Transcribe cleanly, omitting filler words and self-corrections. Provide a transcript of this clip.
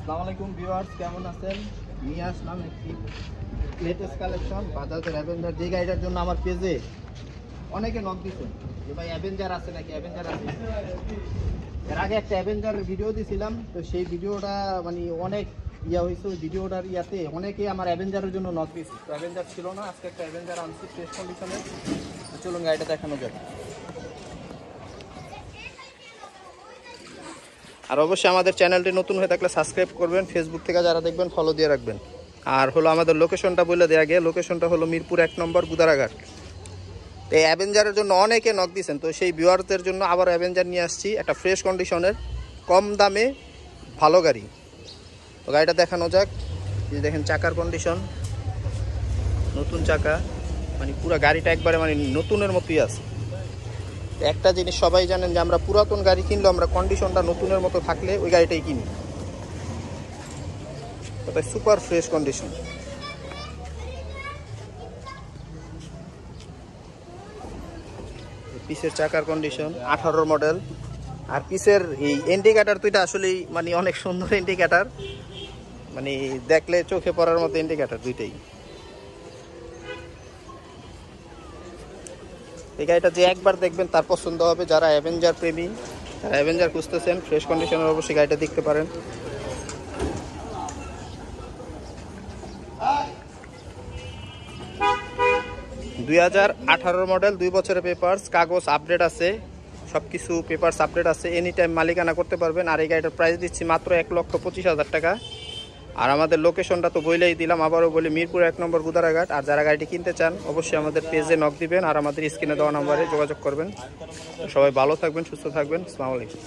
আসসালামু আলাইকুম ভিউয়ার্স, কেমন আছেন? নিয়ে আসলাম একটি লেটেস্ট কালেকশন বাজাজের অ্যাভেঞ্জার। যে গাড়িটার জন্য আমার পেজে অনেকে নক দিচ্ছেন যে ভাই অ্যাভেঞ্জার আছে নাকি, অ্যাভেঞ্জার আছে। এর আগে একটা অ্যাভেঞ্জারের ভিডিও দিয়েছিলাম, তো সেই ভিডিওটা মানে অনেক হয়েছে। ওই ভিডিওটার অনেকে আমার অ্যাভেঞ্জারের জন্য নক দিচ্ছে, তো অ্যাভেঞ্জার ছিল না। আজকে একটা অ্যাভেঞ্জার আনছি ফ্রেশ কন্ডিশনে। চলুন গাড়িটা দেখানো যাক। আর অবশ্যই আমাদের চ্যানেলটি নতুন হয়ে থাকলে সাবস্ক্রাইব করবেন, ফেসবুক থেকে যারা দেখবেন ফলো দিয়ে রাখবেন। আর হলো আমাদের লোকেশনটা বলে দেওয়া আগে, লোকেশনটা হলো মিরপুর 1 নম্বর গুদারাঘাট। তো এই অ্যাভেঞ্জারের জন্য অনেকে নক দিয়েছেন, তো সেই ভিউয়ারদের জন্য আবার অ্যাভেঞ্জার নিয়ে আসছি, একটা ফ্রেশ কন্ডিশনের কম দামে ভালো গাড়ি। তো গাড়িটা দেখানো যাক। এই দেখেন চাকার কন্ডিশন, নতুন চাকা, মানে পুরো গাড়িটা একবারে মানে নতুনের মতোই আছে। একটা জিনিস সবাই জানেন যে আমরা পুরাতন গাড়ি কিনলে আমরা কন্ডিশনটা নতুনের মতো থাকলে ওই গাড়িটাই কিনি। ওটা সুপার ফ্রেশ কন্ডিশন। পিসের চাকার কন্ডিশন 18 মডেল। আর পিসের এই ইন্ডিকেটার দুইটা আসলেই মানে অনেক সুন্দর ইন্ডিকেটার, মানে দেখলে চোখে পড়ার মতো ইন্ডিকেটার দুইটাই। এই গাড়িটা যে একবার দেখবেন তার পছন্দ হবে। যারা অ্যাভেঞ্জার প্রেমী, যারা অ্যাভেঞ্জার খুঁজতেছেন ফ্রেশ কন্ডিশনের, অবশ্যই গাড়িটা দেখতে পারেন। দুই 2018 মডেল, 2 বছরের পেপারস, কাগজ আপডেট আছে, সব কিছু পেপারস আপডেট আছে। এনি টাইম মালিকানা করতে পারবেন। আর এই গাড়িটার প্রাইস দিচ্ছি মাত্র 1,25,000 টাকা। আর আমাদের লোকেশনটা তো বলেই দিলাম, আবারও বলি মিরপুর 1 নম্বর গুদারাঘাট। আর যারা গাড়িটি কিনতে চান অবশ্যই আমাদের পেজে নক দিবেন আর আমাদের স্ক্রিনে দেওয়া নাম্বারে যোগাযোগ করবেন। সবাই ভালো থাকবেন, সুস্থ থাকবেন। আসসালামু আলাইকুম।